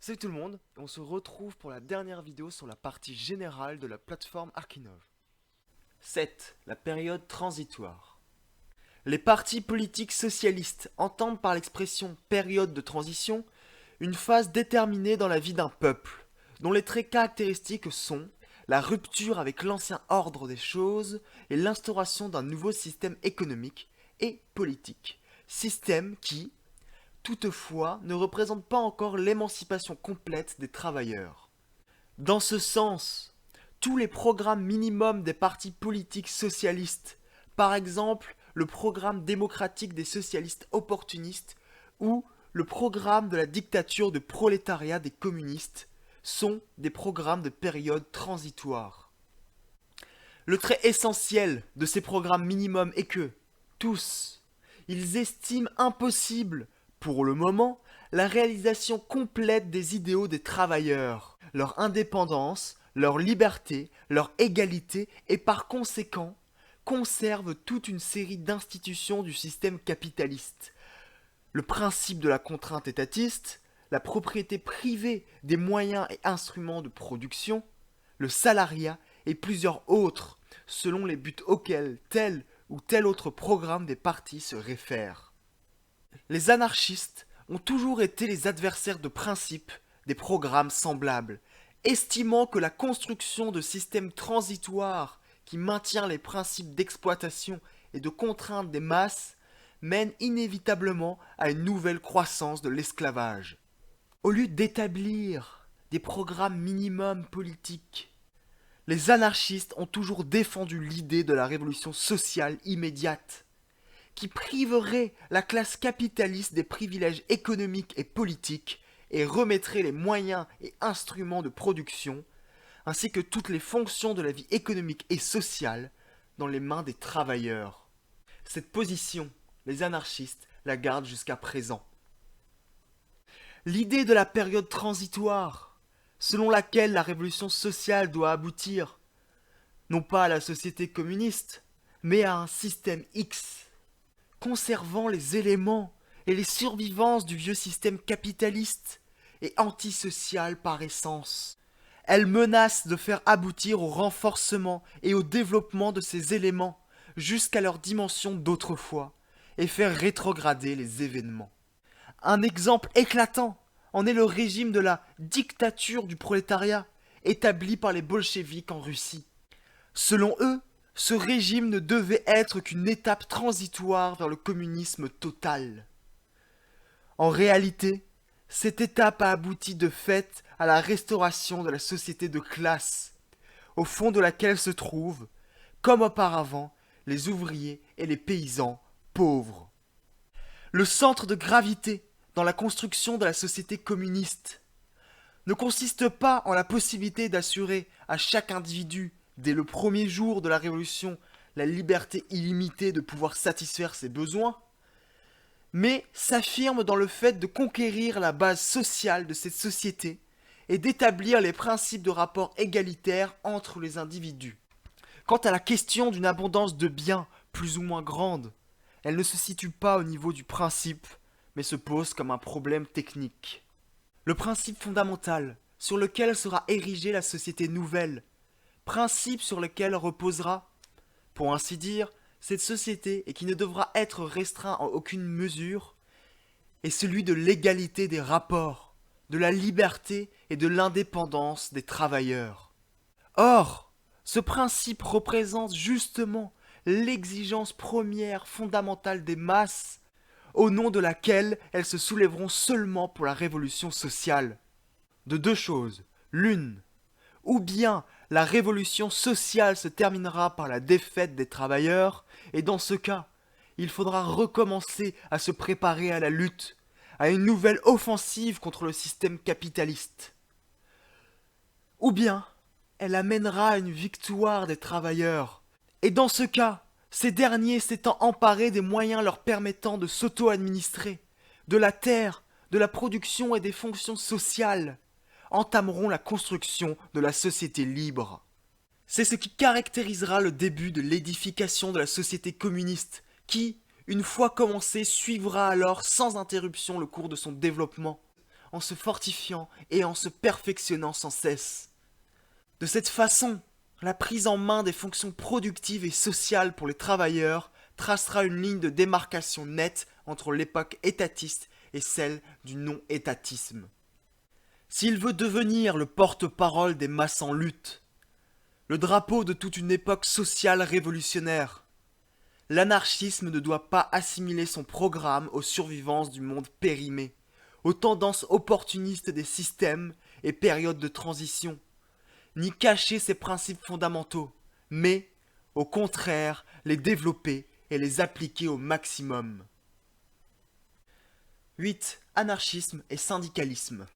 Salut tout le monde, on se retrouve pour la dernière vidéo sur la partie générale de la plateforme Archinov. 7. La période transitoire. Les partis politiques socialistes entendent par l'expression période de transition une phase déterminée dans la vie d'un peuple, dont les traits caractéristiques sont la rupture avec l'ancien ordre des choses et l'instauration d'un nouveau système économique et politique, système qui, toutefois, ne représente pas encore l'émancipation complète des travailleurs. Dans ce sens, tous les programmes minimums des partis politiques socialistes, par exemple le programme démocratique des socialistes opportunistes ou le programme de la dictature de prolétariat des communistes, sont des programmes de période transitoire. Le trait essentiel de ces programmes minimums est que, tous, ils estiment impossible, pour le moment, la réalisation complète des idéaux des travailleurs, leur indépendance, leur liberté, leur égalité et par conséquent conservent toute une série d'institutions du système capitaliste. Le principe de la contrainte étatiste, la propriété privée des moyens et instruments de production, le salariat et plusieurs autres, selon les buts auxquels tel ou tel autre programme des partis se réfère. Les anarchistes ont toujours été les adversaires de principe des programmes semblables, estimant que la construction de systèmes transitoires qui maintient les principes d'exploitation et de contrainte des masses mène inévitablement à une nouvelle croissance de l'esclavage. Au lieu d'établir des programmes minimums politiques, les anarchistes ont toujours défendu l'idée de la révolution sociale immédiate, qui priverait la classe capitaliste des privilèges économiques et politiques et remettrait les moyens et instruments de production, ainsi que toutes les fonctions de la vie économique et sociale, dans les mains des travailleurs. Cette position, les anarchistes la gardent jusqu'à présent. L'idée de la période transitoire, selon laquelle la révolution sociale doit aboutir, non pas à la société communiste, mais à un système X, conservant les éléments et les survivances du vieux système capitaliste et antisocial par essence. Elle menace de faire aboutir au renforcement et au développement de ces éléments jusqu'à leur dimension d'autrefois et faire rétrograder les événements. Un exemple éclatant en est le régime de la dictature du prolétariat établi par les bolcheviks en Russie. Selon eux, ce régime ne devait être qu'une étape transitoire vers le communisme total. En réalité, cette étape a abouti de fait à la restauration de la société de classe, au fond de laquelle se trouvent, comme auparavant, les ouvriers et les paysans pauvres. Le centre de gravité dans la construction de la société communiste ne consiste pas en la possibilité d'assurer à chaque individu, dès le premier jour de la Révolution, la liberté illimitée de pouvoir satisfaire ses besoins, mais s'affirme dans le fait de conquérir la base sociale de cette société et d'établir les principes de rapport égalitaire entre les individus. Quant à la question d'une abondance de biens plus ou moins grande, elle ne se situe pas au niveau du principe, mais se pose comme un problème technique. Le principe fondamental sur lequel sera érigée la société nouvelle, principe sur lequel reposera, pour ainsi dire, cette société et qui ne devra être restreint en aucune mesure, est celui de l'égalité des rapports, de la liberté et de l'indépendance des travailleurs. Or, ce principe représente justement l'exigence première fondamentale des masses, au nom de laquelle elles se soulèveront seulement pour la révolution sociale. De deux choses, l'une, ou bien la révolution sociale se terminera par la défaite des travailleurs, et dans ce cas, il faudra recommencer à se préparer à la lutte, à une nouvelle offensive contre le système capitaliste. Ou bien, elle amènera à une victoire des travailleurs, et dans ce cas, ces derniers s'étant emparés des moyens leur permettant de s'auto-administrer, de la terre, de la production et des fonctions sociales, entameront la construction de la société libre. C'est ce qui caractérisera le début de l'édification de la société communiste, qui, une fois commencée, suivra alors sans interruption le cours de son développement, en se fortifiant et en se perfectionnant sans cesse. De cette façon, la prise en main des fonctions productives et sociales pour les travailleurs tracera une ligne de démarcation nette entre l'époque étatiste et celle du non-étatisme. S'il veut devenir le porte-parole des masses en lutte, le drapeau de toute une époque sociale révolutionnaire, l'anarchisme ne doit pas assimiler son programme aux survivances du monde périmé, aux tendances opportunistes des systèmes et périodes de transition, ni cacher ses principes fondamentaux, mais, au contraire, les développer et les appliquer au maximum. 8. Anarchisme et syndicalisme.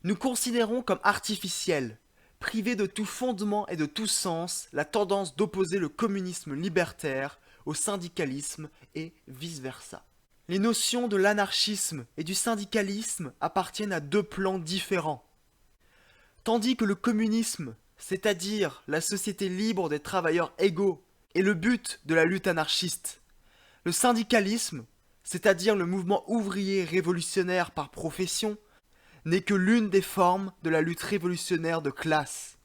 Nous considérons comme artificielle, privée de tout fondement et de tout sens, la tendance d'opposer le communisme libertaire au syndicalisme et vice-versa. Les notions de l'anarchisme et du syndicalisme appartiennent à deux plans différents. Tandis que le communisme, c'est-à-dire la société libre des travailleurs égaux, est le but de la lutte anarchiste, le syndicalisme, c'est-à-dire le mouvement ouvrier révolutionnaire par profession, n'est que l'une des formes de la lutte révolutionnaire de classe.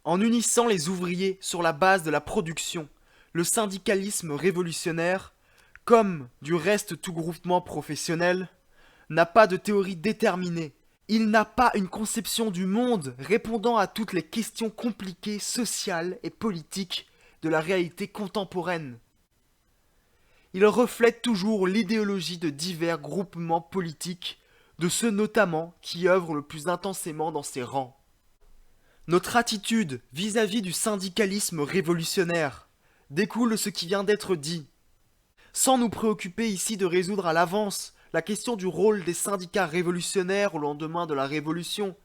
En unissant les ouvriers sur la base de la production, le syndicalisme révolutionnaire, comme du reste tout groupement professionnel, n'a pas de théorie déterminée. Il n'a pas une conception du monde répondant à toutes les questions compliquées sociales et politiques de la réalité contemporaine. Il reflète toujours l'idéologie de divers groupements politiques, de ceux notamment qui œuvrent le plus intensément dans ses rangs. Notre attitude vis-à-vis du syndicalisme révolutionnaire découle de ce qui vient d'être dit. Sans nous préoccuper ici de résoudre à l'avance la question du rôle des syndicats révolutionnaires au lendemain de la Révolution,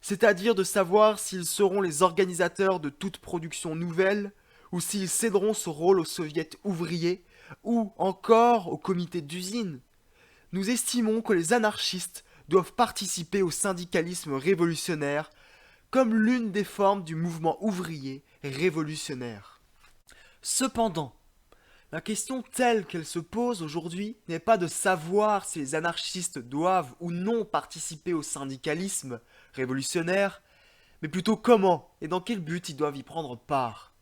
c'est-à-dire de savoir s'ils seront les organisateurs de toute production nouvelle, ou s'ils céderont ce rôle aux soviets ouvriers, ou encore au comité d'usine, nous estimons que les anarchistes doivent participer au syndicalisme révolutionnaire comme l'une des formes du mouvement ouvrier révolutionnaire. Cependant, la question telle qu'elle se pose aujourd'hui n'est pas de savoir si les anarchistes doivent ou non participer au syndicalisme révolutionnaire, mais plutôt comment et dans quel but ils doivent y prendre part.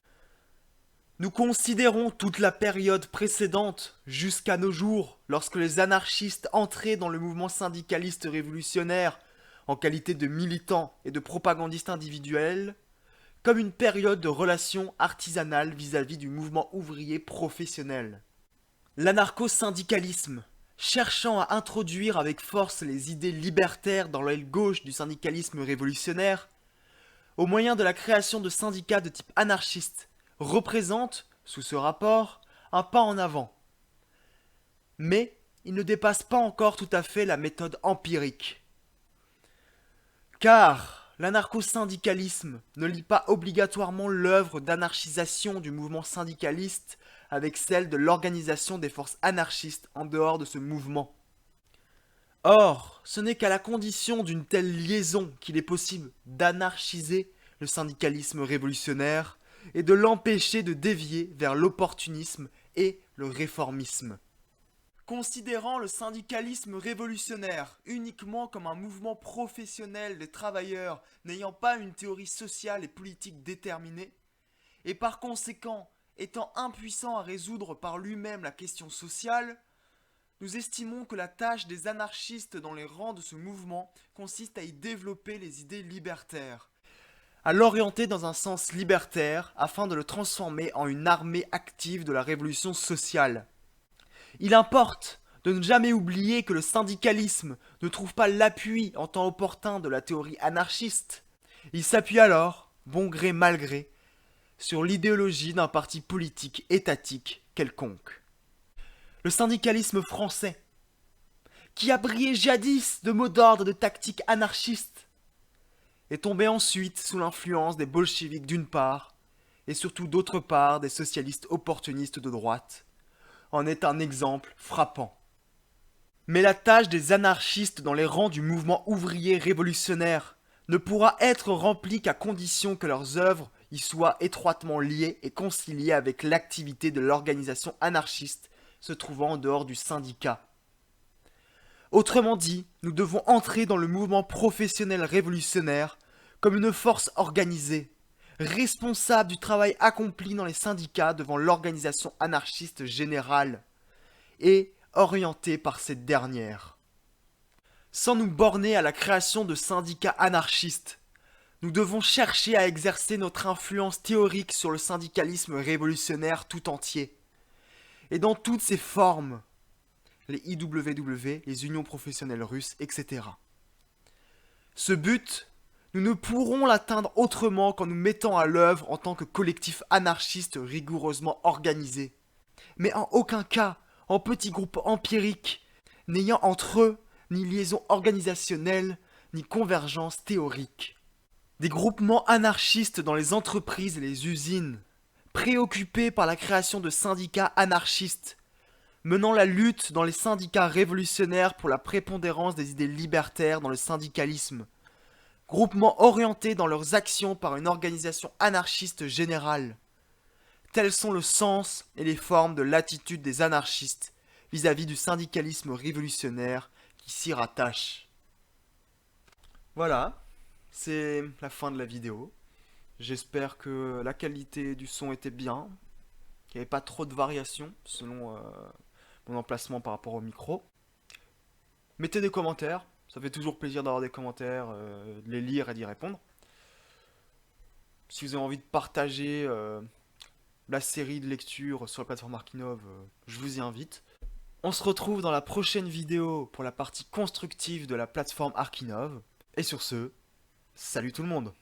Nous considérons toute la période précédente jusqu'à nos jours, lorsque les anarchistes entraient dans le mouvement syndicaliste révolutionnaire en qualité de militants et de propagandistes individuels, comme une période de relations artisanales vis-à-vis du mouvement ouvrier professionnel. L'anarcho-syndicalisme, cherchant à introduire avec force les idées libertaires dans l'aile gauche du syndicalisme révolutionnaire, au moyen de la création de syndicats de type anarchiste, représente, sous ce rapport, un pas en avant. Mais il ne dépasse pas encore tout à fait la méthode empirique. Car l'anarcho-syndicalisme ne lie pas obligatoirement l'œuvre d'anarchisation du mouvement syndicaliste avec celle de l'organisation des forces anarchistes en dehors de ce mouvement. Or, ce n'est qu'à la condition d'une telle liaison qu'il est possible d'anarchiser le syndicalisme révolutionnaire et de l'empêcher de dévier vers l'opportunisme et le réformisme. Considérant le syndicalisme révolutionnaire uniquement comme un mouvement professionnel des travailleurs n'ayant pas une théorie sociale et politique déterminée, et par conséquent étant impuissant à résoudre par lui-même la question sociale, nous estimons que la tâche des anarchistes dans les rangs de ce mouvement consiste à y développer les idées libertaires, à l'orienter dans un sens libertaire afin de le transformer en une armée active de la révolution sociale. Il importe de ne jamais oublier que le syndicalisme ne trouve pas l'appui en temps opportun de la théorie anarchiste. Il s'appuie alors, bon gré mal gré, sur l'idéologie d'un parti politique étatique quelconque. Le syndicalisme français, qui a brillé jadis de mots d'ordre et de tactiques anarchistes, est tombé ensuite sous l'influence des bolcheviks d'une part, et surtout d'autre part des socialistes opportunistes de droite, en est un exemple frappant. Mais la tâche des anarchistes dans les rangs du mouvement ouvrier révolutionnaire ne pourra être remplie qu'à condition que leurs œuvres y soient étroitement liées et conciliées avec l'activité de l'organisation anarchiste se trouvant en dehors du syndicat. Autrement dit, nous devons entrer dans le mouvement professionnel révolutionnaire comme une force organisée, responsable du travail accompli dans les syndicats devant l'organisation anarchiste générale et orientée par cette dernière. Sans nous borner à la création de syndicats anarchistes, nous devons chercher à exercer notre influence théorique sur le syndicalisme révolutionnaire tout entier, et dans toutes ses formes, les IWW, les unions professionnelles russes, etc. Ce but, nous ne pourrons l'atteindre autrement qu'en nous mettant à l'œuvre en tant que collectif anarchiste rigoureusement organisé, mais en aucun cas en petits groupes empiriques, n'ayant entre eux ni liaison organisationnelle, ni convergence théorique. Des groupements anarchistes dans les entreprises et les usines, préoccupés par la création de syndicats anarchistes, menant la lutte dans les syndicats révolutionnaires pour la prépondérance des idées libertaires dans le syndicalisme, groupements orientés dans leurs actions par une organisation anarchiste générale. Tels sont le sens et les formes de l'attitude des anarchistes vis-à-vis du syndicalisme révolutionnaire qui s'y rattache. Voilà, c'est la fin de la vidéo. J'espère que la qualité du son était bien, qu'il n'y avait pas trop de variations selon mon emplacement par rapport au micro. Mettez des commentaires, ça fait toujours plaisir d'avoir des commentaires, de les lire et d'y répondre. Si vous avez envie de partager la série de lecture sur la plateforme Arkinov, je vous y invite. On se retrouve dans la prochaine vidéo pour la partie constructive de la plateforme Arkinov. Et sur ce, salut tout le monde!